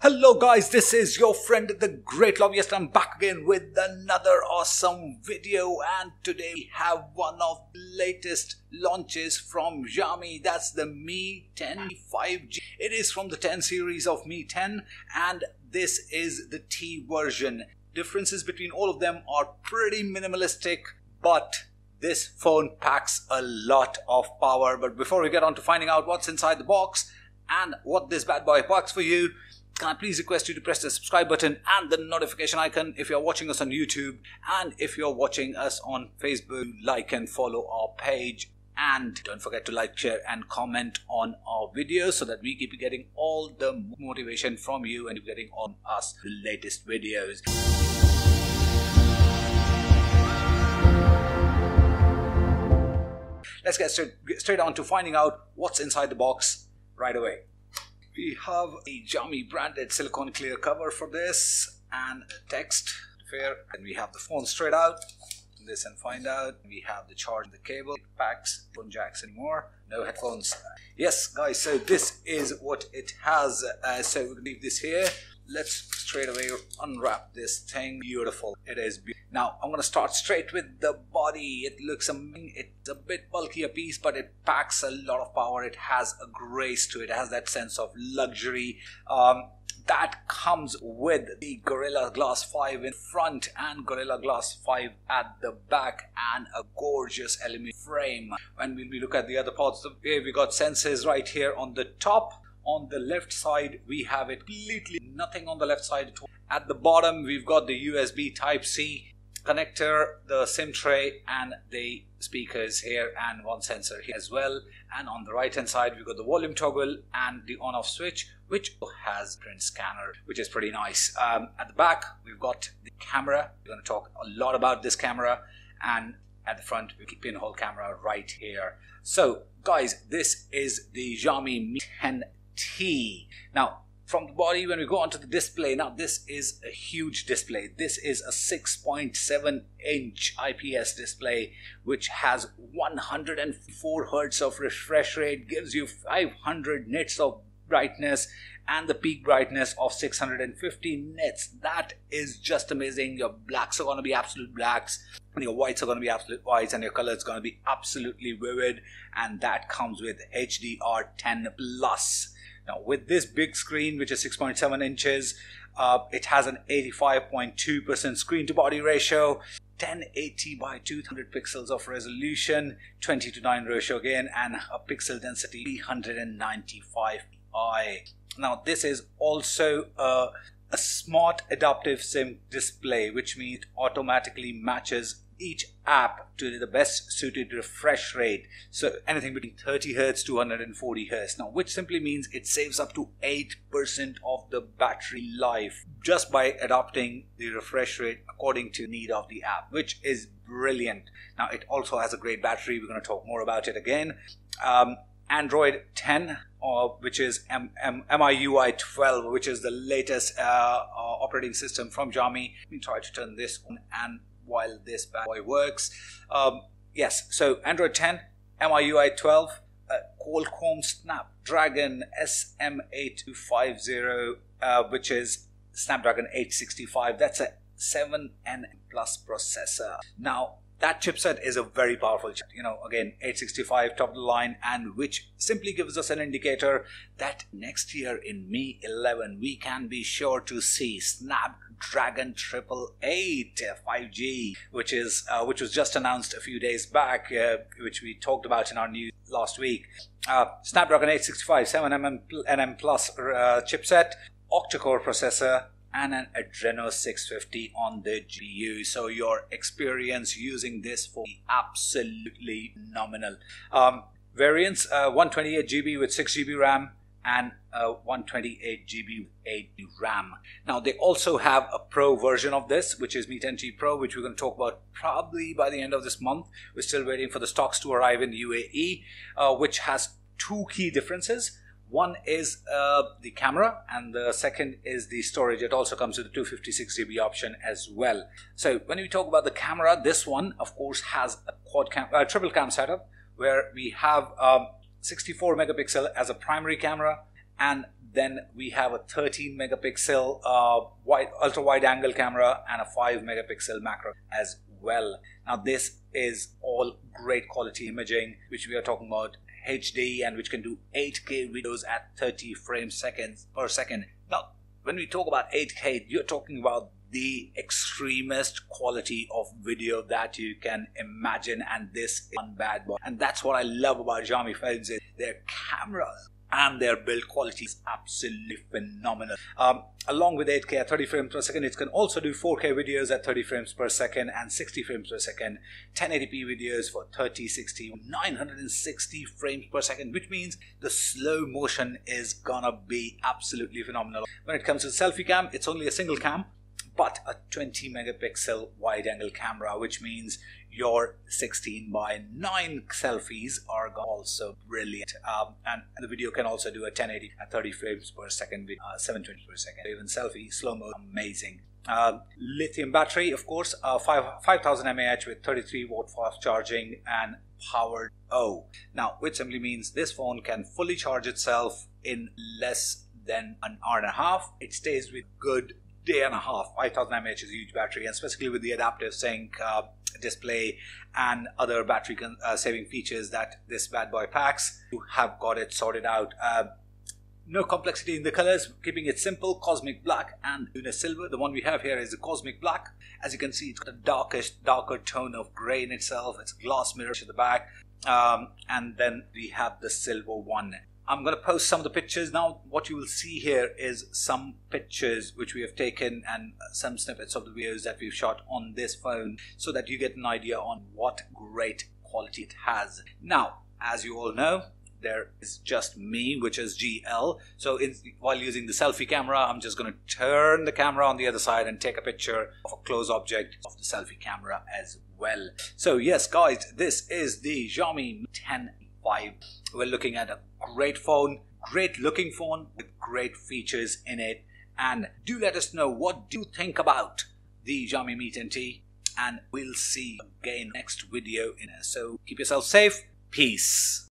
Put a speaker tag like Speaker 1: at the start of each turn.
Speaker 1: Hello guys, this is your friend the Great Lobbyist. I'm back again with another awesome video, and today we have one of the latest launches from Xiaomi. That's the Mi 10 5G. It is from the 10 series of Mi 10 and this is the T version. Differences between all of them are pretty minimalistic, but this phone packs a lot of power. But before we get on to finding out what's inside the box and what this bad boy packs for you, can I please request you to press the subscribe button and the notification icon if you're watching us on YouTube, and if you're watching us on Facebook, like and follow our page, and don't forget to like, share and comment on our videos so that we keep getting all the motivation from you and getting on us the latest videos. Let's get straight on to finding out what's inside the box right away. We have a Xiaomi branded silicone clear cover for this and text fair, and we have the phone straight out. This and find out. We have the charge, the cable, packs, phone jacks anymore, no headphones. Yes guys, so this is what it has. So we'll leave this here. Let's straight away unwrap this thing. Beautiful, it is beautiful. Now I'm going to start straight with the body. It looks amazing. It's a bit bulky a piece, but it packs a lot of power. It has a grace to it. It has that sense of luxury that comes with the Gorilla Glass 5 in front and Gorilla Glass 5 at the back, and a gorgeous aluminum frame. When we look at the other parts, we got sensors right here on the top. On the left side, we have it completely nothing on the left side at all. At the bottom, we've got the USB Type-C connector, the SIM tray, and the speakers here, and one sensor here as well. And on the right hand side, we've got the volume toggle and the on-off switch, which has print scanner, which is pretty nice. At the back, we've got the camera. We're going to talk a lot about this camera, and at the front, we keep pinhole camera right here. So, guys, this is the Xiaomi Mi 10T. Now, from the body, when we go onto the display, now this is a huge display. This is a 6.7 inch IPS display, which has 104 Hz of refresh rate, gives you 500 nits of brightness, and the peak brightness of 650 nits. That is just amazing. Your blacks are going to be absolute blacks, and your whites are going to be absolute whites, and your color is going to be absolutely vivid, and that comes with HDR10 Plus. Now with this big screen, which is 6.7 inches, it has an 85.2% screen to body ratio, 1080 by 200 pixels of resolution, 20:9 ratio again, and a pixel density 395 pi. Now this is also a smart adaptive SIM display, which means it automatically matches each app to the best suited refresh rate, so anything between 30 Hz to 140 Hz. Now, which simply means it saves up to 8% of the battery life just by adapting the refresh rate according to need of the app, which is brilliant. Now it also has a great battery. We're going to talk more about it again. Android 10, which is MIUI 12, which is the latest operating system from Xiaomi. Let me try to turn this on, and while this bad boy works, yes, so Android 10, MIUI 12, Qualcomm Snapdragon SM8250, which is Snapdragon 865. That's a 7N Plus processor. Now that chipset is a very powerful chip, again 865 top of the line, and which simply gives us an indicator that next year in Mi 11 we can be sure to see Snapdragon 888 5G, which was just announced a few days back, which we talked about in our news last week. Snapdragon 865 7nm plus chipset, octa-core processor, and an Adreno 650 on the GPU. So your experience using this will be absolutely nominal. Variants, 128GB with 6GB RAM and 128GB with 8GB RAM. Now they also have a Pro version of this, which is Mi 10T Pro, which we're going to talk about probably by the end of this month. We're still waiting for the stocks to arrive in UAE, which has two key differences. One is the camera, and the second is the storage. It also comes with a 256GB option as well. So when we talk about the camera, this one of course has a triple cam setup, where we have 64 megapixel as a primary camera, and Then we have a 13 megapixel ultra wide angle camera and a 5 megapixel macro as well. Now this is all great quality imaging, which we are talking about HD, and which can do 8K videos at 30 frames per second. Now when we talk about 8K, you're talking about the extremest quality of video that you can imagine, and this is one bad boy. And that's what I love about Xiaomi phones, is their cameras and their build quality is absolutely phenomenal. Along with 8K at 30 frames per second, it can also do 4K videos at 30 frames per second and 60 frames per second, 1080p videos for 30, 60, 960 frames per second, which means the slow motion is gonna be absolutely phenomenal. When it comes to selfie cam, it's only a single cam, but a 20 megapixel wide angle camera, which means your 16:9 selfies are also brilliant. And the video can also do a 1080 at 30 frames per second with 720 per second. Even selfie, slow-mo, amazing. Lithium battery, of course, 5000 mAh with 33 watt fast charging and powered O. Now, which simply means this phone can fully charge itself in less than an hour and a half. It stays with good day and a half. 5000 mAh is a huge battery, and especially with the adaptive sync display and other battery saving features that this bad boy packs, you have got it sorted out. No complexity in the colors, keeping it simple: cosmic black and lunar silver. The one we have here is the cosmic black. As you can see, it's got a darker tone of grey in itself. It's glass mirror to the back, and then we have the silver one. I'm going to post some of the pictures. Now what you will see here is some pictures which we have taken and some snippets of the videos that we've shot on this phone, so that you get an idea on what great quality it has. Now, as you all know, there is just me, which is GL. So while using the selfie camera, I'm just going to turn the camera on the other side and take a picture of a close object of the selfie camera as well. So yes guys, this is the Xiaomi Mi 10T. We're looking at a great phone, great looking phone with great features in it. And do let us know what do you think about the Xiaomi Mi 10T, and we'll see you again next video. So keep yourself safe. Peace.